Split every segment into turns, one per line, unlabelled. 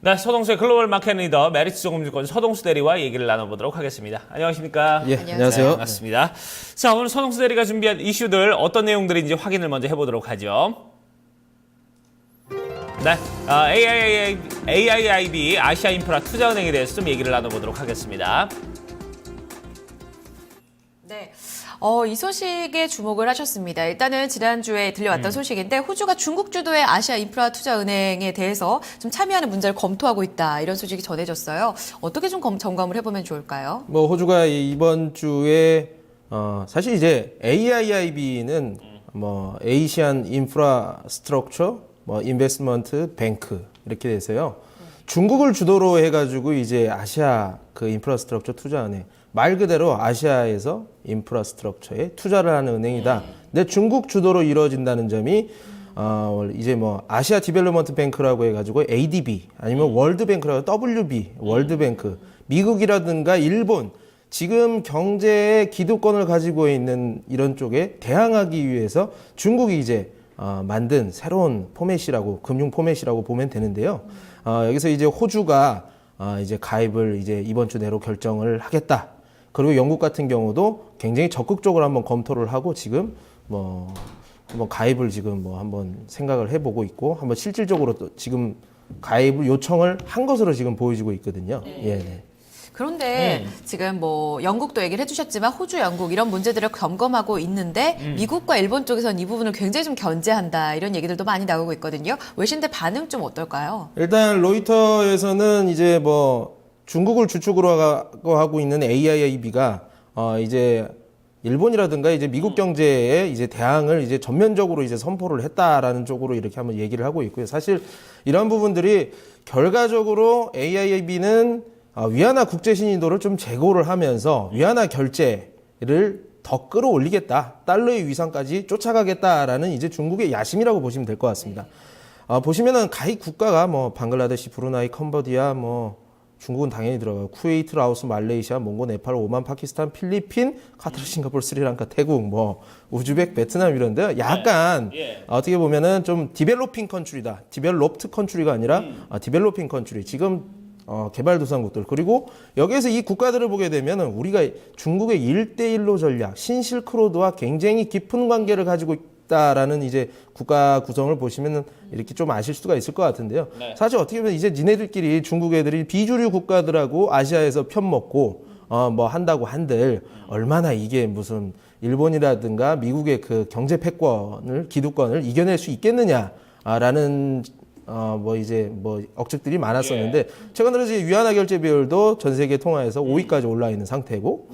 네, 서동수의 글로벌 마켓 리더 메리츠 정보증권 서동수 대리와 얘기를 나눠보도록 하겠습니다. 안녕하십니까?
예, 안녕하세요.
네, 반갑습니다. 자, 오늘 서동수 대리가 준비한 이슈들 어떤 내용들인지 확인을 먼저 해보도록 하죠. 네, AIIB 아시아 인프라 투자은행에 대해서 좀 얘기를 나눠보도록 하겠습니다.
네. 이 소식에 주목을 하셨습니다. 일단은 지난주에 들려왔던 소식인데 호주가 중국 주도의 아시아 인프라 투자은행에 대해서 좀 참여하는 문제를 검토하고 있다. 이런 소식이 전해졌어요. 어떻게 좀 점검을 해보면 좋을까요?
뭐 호주가 이번 주에 사실 이제 AIIB는 뭐 에이시안 인프라스트럭처 뭐 인베스트먼트 뱅크 이렇게 돼서요. 중국을 주도로 해가지고 이제 아시아 그 인프라스트럭처 투자은행 말 그대로 아시아에서 인프라스트럭처에 투자를 하는 은행이다. 근데 중국 주도로 이루어진다는 점이 이제 뭐 아시아 디벨롭먼트 뱅크라고 해가지고 ADB 아니면 월드뱅크라고 WB 월드뱅크 미국이라든가 일본 지금 경제의 기득권을 가지고 있는 이런 쪽에 대항하기 위해서 중국이 이제 만든 새로운 포맷이라고 금융 포맷이라고 보면 되는데요. 여기서 이제 호주가 이제 가입을 이제 이번 주 내로 결정을 하겠다. 그리고 영국 같은 경우도 굉장히 적극적으로 한번 검토를 하고 지금 뭐 가입을 지금 뭐 한번 생각을 해보고 있고 한번 실질적으로 또 지금 가입을 요청을 한 것으로 지금 보여지고 있거든요. 예. 네.
그런데 지금 뭐 영국도 얘기를 해주셨지만 호주, 영국 이런 문제들을 점검하고 있는데 미국과 일본 쪽에서는 이 부분을 굉장히 좀 견제한다 이런 얘기들도 많이 나오고 있거든요. 외신들 반응 좀 어떨까요?
일단 로이터에서는 이제 뭐 중국을 주축으로 하고 있는 AIIB가 이제 일본이라든가 이제 미국 경제에 이제 대항을 이제 전면적으로 이제 선포를 했다라는 쪽으로 이렇게 한번 얘기를 하고 있고요. 사실 이런 부분들이 결과적으로 AIIB는 위안화 국제 신인도를 좀 제고를 하면서 위안화 결제를 더 끌어올리겠다. 달러의 위상까지 쫓아가겠다라는 이제 중국의 야심이라고 보시면 될 것 같습니다. 보시면은 가입 국가가 뭐 방글라데시, 브루나이, 캄보디아, 뭐 중국은 당연히 들어가요. 쿠웨이트, 라오스, 말레이시아, 몽고, 네팔, 오만, 파키스탄, 필리핀, 카타르, 싱가포르, 스리랑카, 태국, 뭐 우즈벡, 베트남 이런데 약간 어떻게 보면은 좀 디벨로핑 컨트리다. 디벨롭트 컨트리가 아니라 디벨로핑 컨트리. 지금 개발도상국들 그리고 여기에서 이 국가들을 보게 되면은 우리가 중국의 1대1로 전략, 신실크로드와 굉장히 깊은 관계를 가지고 있다라는 이제 국가 구성을 보시면은 이렇게 좀 아실 수가 있을 것 같은데요. 네. 사실 어떻게 보면 이제 니네들끼리 중국 애들이 비주류 국가들하고 아시아에서 편먹고 뭐 한다고 한들 얼마나 이게 무슨 일본이라든가 미국의 그 경제 패권을 기득권을 이겨낼 수 있겠느냐라는 뭐 이제 뭐 억측들이 많았었는데 최근 들어서 위안화 결제 비율도 전 세계 통화에서 5위까지 올라 있는 상태고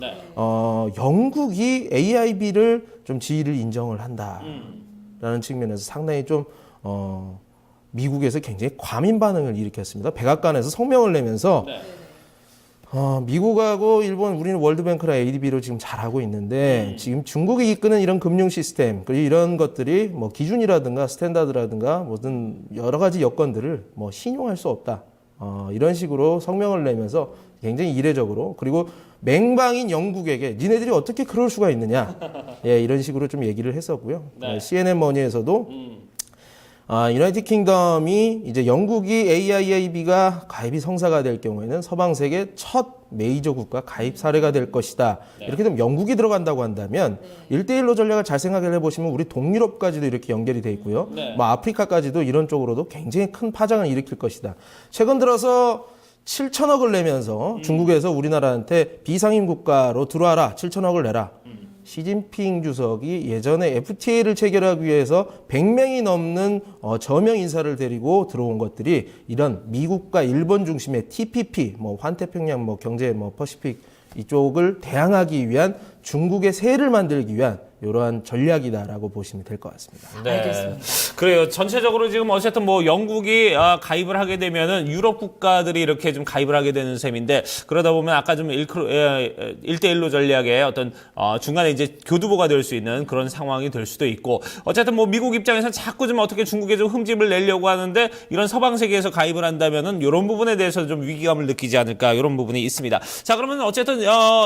영국이 AIB를 좀 지위를 인정을 한다라는 측면에서 상당히 좀 미국에서 굉장히 과민 반응을 일으켰습니다. 백악관에서 성명을 내면서 미국하고 일본, 우리는 월드뱅크랑 ADB로 지금 잘하고 있는데 지금 중국이 이끄는 이런 금융 시스템 그리고 이런 것들이 뭐 기준이라든가 스탠다드라든가 무슨 여러 가지 여건들을 뭐 신용할 수 없다. 이런 식으로 성명을 내면서 굉장히 이례적으로 그리고 맹방인 영국에게 니네들이 어떻게 그럴 수가 있느냐. 예, 이런 식으로 좀 얘기를 했었고요. 네. CNN 머니에서도 유나이티드 킹덤이 이제 영국이 AIIB가 가입이 성사가 될 경우에는 서방 세계 첫 메이저 국가 가입 사례가 될 것이다. 이렇게 되면 영국이 들어간다고 한다면 1대1로 전략을 잘 생각을 해보시면 우리 동유럽까지도 이렇게 연결이 돼 있고요. 뭐 아프리카까지도 이런 쪽으로도 굉장히 큰 파장을 일으킬 것이다. 최근 들어서 7천억을 내면서 중국에서 우리나라한테 비상임 국가로 들어와라. 7천억을 내라. 시진핑 주석이 예전에 FTA를 체결하기 위해서 100명이 넘는 저명 인사를 데리고 들어온 것들이 이런 미국과 일본 중심의 TPP, 뭐 환태평양, 뭐 경제, 뭐 퍼시픽 이쪽을 대항하기 위한 중국의 세를 만들기 위한 이러한 전략이다라고 보시면 될 것 같습니다.
네.
알겠습니다.
그래요. 전체적으로 지금 어쨌든 뭐 영국이 가입을 하게 되면은 유럽 국가들이 이렇게 좀 가입을 하게 되는 셈인데 그러다 보면 아까 좀 1대1로 전략의 어떤 중간에 이제 교두보가 될 수 있는 그런 상황이 될 수도 있고 어쨌든 뭐 미국 입장에서는 자꾸 좀 어떻게 중국에 좀 흠집을 내려고 하는데 이런 서방 세계에서 가입을 한다면은 이런 부분에 대해서 좀 위기감을 느끼지 않을까 이런 부분이 있습니다. 자, 그러면 어쨌든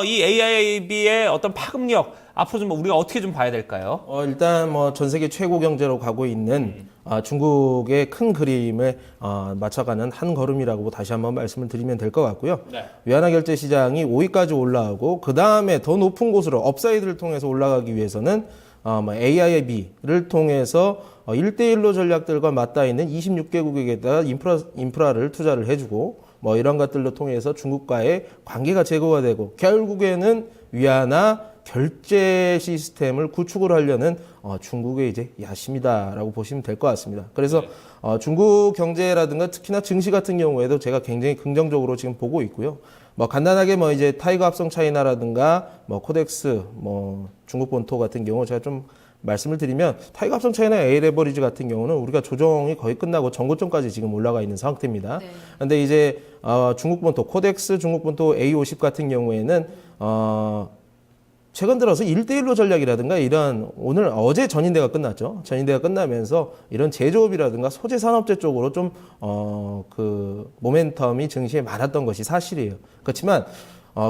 이 AIIB의 어떤 파급력 앞으로 좀 우리가 어떻게 좀 봐야 될까요?
일단 뭐 전 세계 최고 경제로 가고 있는 중국의 큰 그림에 맞춰가는 한 걸음이라고 다시 한번 말씀을 드리면 될 것 같고요.
네.
위안화 결제 시장이 5위까지 올라가고 그 다음에 더 높은 곳으로 업사이드를 통해서 올라가기 위해서는 AIIB를 통해서 1대1로 전략들과 맞닿아 있는 26개국에게다 인프라를 투자를 해주고 뭐 이런 것들로 통해서 중국과의 관계가 제고가 되고 결국에는 위안화 결제 시스템을 구축을 하려는 중국의 이제 야심이다라고 보시면 될 것 같습니다. 그래서 중국 경제라든가 특히나 증시 같은 경우에도 제가 굉장히 긍정적으로 지금 보고 있고요. 뭐 간단하게 뭐 이제 타이거 합성 차이나라든가 뭐 코덱스 뭐 중국 본토 같은 경우 제가 좀 말씀을 드리면 타이거 합성 차이나 A 레버리지 같은 경우는 우리가 조정이 거의 끝나고 전고점까지 지금 올라가 있는 상태입니다. 그런데 이제 중국 본토 코덱스, 중국 본토 A50 같은 경우에는 최근 들어서 1대1로 전략이라든가 이런 어제 전인대가 끝났죠. 전인대가 끝나면서 이런 제조업이라든가 소재 산업재 쪽으로 좀 그 모멘텀이 증시에 많았던 것이 사실이에요. 그렇지만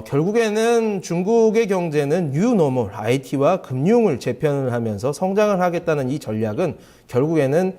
결국에는 중국의 경제는 뉴노멀 IT와 금융을 재편을 하면서 성장을 하겠다는 이 전략은 결국에는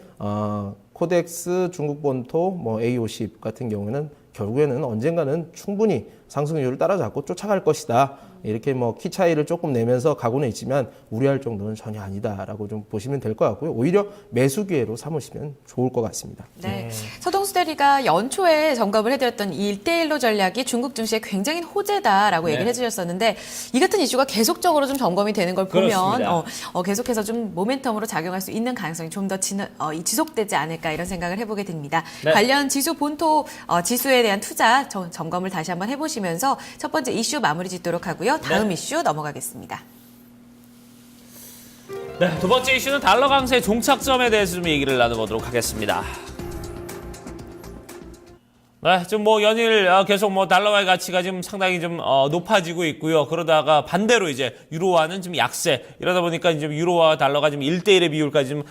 코덱스, 중국 본토, 뭐 A50 같은 경우에는 결국에는 언젠가는 충분히 상승률을 따라잡고 쫓아갈 것이다. 이렇게 뭐 키 차이를 조금 내면서 가고는 있지만 우려할 정도는 전혀 아니다라고 좀 보시면 될 것 같고요. 오히려 매수 기회로 삼으시면 좋을 것 같습니다.
네. 서동수 대리가 연초에 점검을 해드렸던 이 1대1로 전략이 중국 증시에 굉장히 호재다라고 얘기를 해주셨었는데 이 같은 이슈가 계속적으로 좀 점검이 되는 걸 보면 계속해서 좀 모멘텀으로 작용할 수 있는 가능성이 좀 더 지속되지 않을까 이런 생각을 해보게 됩니다.
네.
관련 지수 본토 지수에 대한 투자 점검을 다시 한번 해보시면서 첫 번째 이슈 마무리 짓도록 하고요. 다음 이슈 넘어가겠습니다.
네, 두 번째 이슈는 달러 강세 종착점에 대해서 좀 얘기를 나눠보도록 하겠습니다. 네, 좀 뭐 연일 계속 뭐 달러와의 가치가 지금 상당히 좀 높아지고 있고요. 그러다가 반대로 이제 유로화는 좀 약세. 이러다 보니까 이제 유로와 달러가 지금 1대1의 비율까지 좀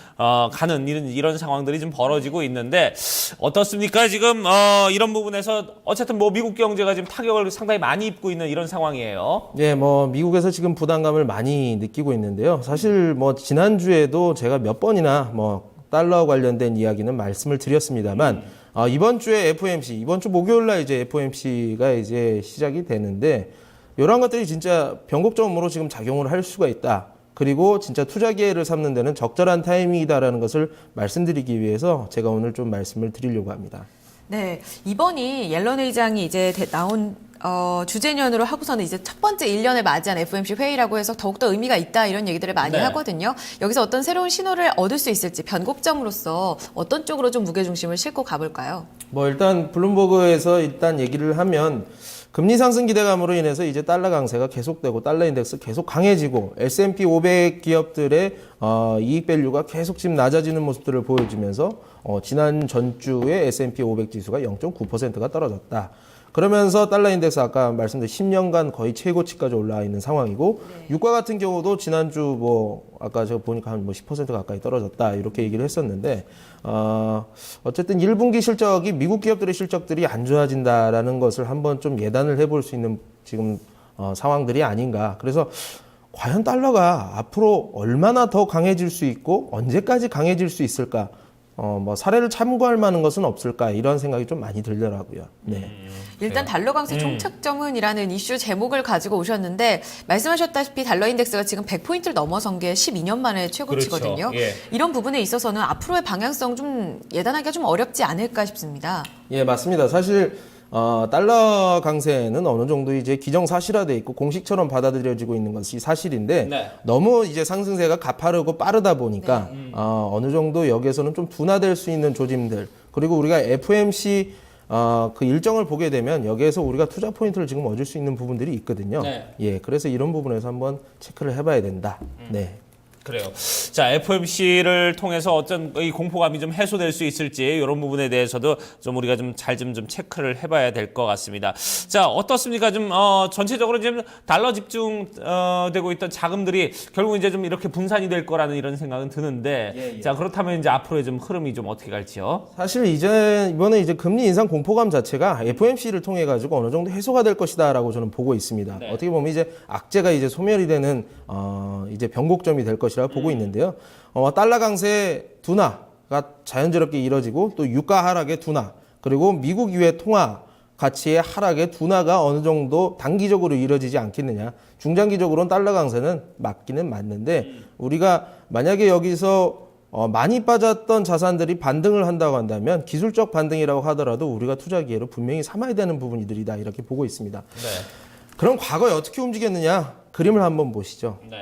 가는 이런 상황들이 좀 벌어지고 있는데 어떻습니까? 지금 이런 부분에서 어쨌든 뭐 미국 경제가 지금 타격을 상당히 많이 입고 있는 이런 상황이에요.
네, 뭐 미국에서 지금 부담감을 많이 느끼고 있는데요. 사실 뭐 지난주에도 제가 몇 번이나 뭐 달러 관련된 이야기는 말씀을 드렸습니다만 이번 주에 FOMC, 이번 주 목요일 날 이제 FOMC가 이제 시작이 되는데 이런 것들이 진짜 변곡점으로 지금 작용을 할 수가 있다. 그리고 진짜 투자 기회를 삼는 데는 적절한 타이밍이다라는 것을 말씀드리기 위해서 제가 오늘 좀 말씀을 드리려고 합니다.
네, 이번이 옐런 의장이 이제 나온 주재년으로 하고서는 이제 첫 번째 1년을 맞이한 FOMC 회의라고 해서 더욱더 의미가 있다 이런 얘기들을 많이 하거든요. 여기서 어떤 새로운 신호를 얻을 수 있을지 변곡점으로서 어떤 쪽으로 좀 무게중심을 싣고 가볼까요?
뭐 일단 블룸버그에서 일단 얘기를 하면 금리 상승 기대감으로 인해서 이제 달러 강세가 계속되고 달러 인덱스 계속 강해지고 S&P 500 기업들의 이익 밸류가 계속 지금 낮아지는 모습들을 보여주면서 지난 전주에 S&P 500 지수가 0.9%가 떨어졌다. 그러면서 달러 인덱스 아까 말씀드린 10년간 거의 최고치까지 올라와 있는 상황이고 유가 같은 경우도 지난주 뭐 아까 제가 보니까 한 뭐 10% 가까이 떨어졌다 이렇게 얘기를 했었는데 어쨌든 1분기 실적이 미국 기업들의 실적들이 안 좋아진다라는 것을 한번 좀 예단을 해볼 수 있는 지금 상황들이 아닌가. 그래서 과연 달러가 앞으로 얼마나 더 강해질 수 있고 언제까지 강해질 수 있을까? 뭐 사례를 참고할 만한 것은 없을까 이런 생각이 좀 많이 들더라고요. 네.
일단 달러 강세 종착점은이라는 이슈 제목을 가지고 오셨는데 말씀하셨다시피 달러 인덱스가 지금 100포인트를 넘어선 게 12년 만에 최고치거든요.
그렇죠. 예.
이런 부분에 있어서는 앞으로의 방향성 좀 예단하기가 좀 어렵지 않을까 싶습니다.
예, 맞습니다. 사실 달러 강세는 어느 정도 이제 기정사실화돼 있고 공식처럼 받아들여지고 있는 것이 사실인데 너무 이제 상승세가 가파르고 빠르다 보니까 어느 정도 여기에서는 좀 둔화될 수 있는 조짐들 그리고 우리가 FOMC 그 일정을 보게 되면 여기에서 우리가 투자 포인트를 지금 얻을 수 있는 부분들이 있거든요. 예, 그래서 이런 부분에서 한번 체크를 해봐야 된다. 네.
그래요. 자, FOMC를 통해서 어떤 이 공포감이 좀 해소될 수 있을지 이런 부분에 대해서도 좀 우리가 좀 잘 좀 체크를 해봐야 될 것 같습니다. 자, 어떻습니까? 좀 전체적으로 지금 달러 집중 되고 있던 자금들이 결국 이제 좀 이렇게 분산이 될 거라는 이런 생각은 드는데, 자, 그렇다면 이제 앞으로의 좀 흐름이 좀 어떻게 갈지요?
사실 이번에 이제 금리 인상 공포감 자체가 FOMC를 통해 가지고 어느 정도 해소가 될 것이다라고 저는 보고 있습니다.
네.
어떻게 보면 이제 악재가 이제 소멸이 되는 이제 변곡점이 될 것이라 보고 있는데요. 달러 강세 둔화가 자연스럽게 이뤄지고 또 유가 하락의 둔화 그리고 미국 유예 통화 가치의 하락의 둔화가 어느 정도 단기적으로 이뤄지지 않겠느냐. 중장기적으로는 달러 강세는 맞기는 맞는데 우리가 만약에 여기서 많이 빠졌던 자산들이 반등을 한다고 한다면 기술적 반등이라고 하더라도 우리가 투자 기회로 분명히 삼아야 되는 부분이들이다 이렇게 보고 있습니다.
네.
그럼 과거에 어떻게 움직였느냐? 그림을 한번 보시죠.
네.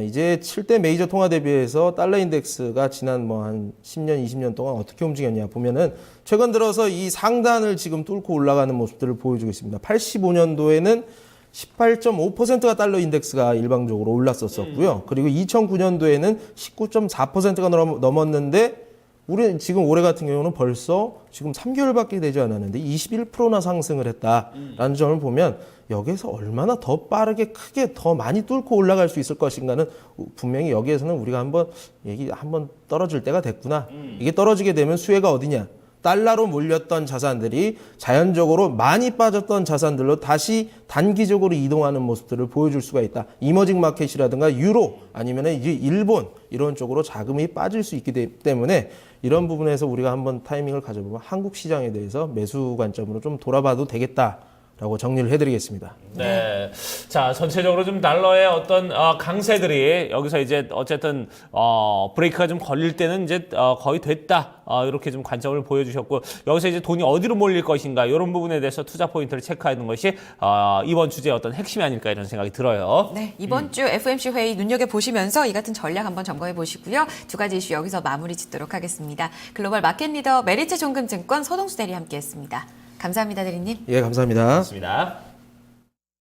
이제 7대 메이저 통화 대비해서 달러 인덱스가 지난 뭐 한 10년, 20년 동안 어떻게 움직였냐 보면은 최근 들어서 이 상단을 지금 뚫고 올라가는 모습들을 보여주고 있습니다. 85년도에는 18.5%가 달러 인덱스가 일방적으로 올랐었고요. 그리고 2009년도에는 19.4%가 넘었는데 우리 지금 올해 같은 경우는 벌써 지금 3개월밖에 되지 않았는데 21%나 상승을 했다라는 점을 보면 여기에서 얼마나 더 빠르게 크게 더 많이 뚫고 올라갈 수 있을 것인가는 분명히 여기에서는 우리가 한번 떨어질 때가 됐구나. 이게 떨어지게 되면 수혜가 어디냐? 달러로 몰렸던 자산들이 자연적으로 많이 빠졌던 자산들로 다시 단기적으로 이동하는 모습들을 보여줄 수가 있다. 이머징 마켓이라든가 유로 아니면 이제 일본 이런 쪽으로 자금이 빠질 수 있기 때문에 이런 부분에서 우리가 한번 타이밍을 가져보면 한국 시장에 대해서 매수 관점으로 좀 돌아봐도 되겠다라고 정리를 해드리겠습니다.
네. 자, 전체적으로 좀 달러의 어떤 강세들이 여기서 이제 어쨌든 브레이크가 좀 걸릴 때는 이제 거의 됐다. 이렇게 좀 관점을 보여주셨고 여기서 이제 돈이 어디로 몰릴 것인가 이런 부분에 대해서 투자 포인트를 체크하는 것이 이번 주제의 어떤 핵심이 아닐까 이런 생각이 들어요.
네, 이번 주 FOMC 회의 눈여겨보시면서 이 같은 전략 한번 점검해 보시고요. 두 가지 이슈 여기서 마무리 짓도록 하겠습니다. 글로벌 마켓 리더 메리츠 종금증권 서동수 대리 함께했습니다. 감사합니다, 대리님.
예, 감사합니다.
고맙습니다.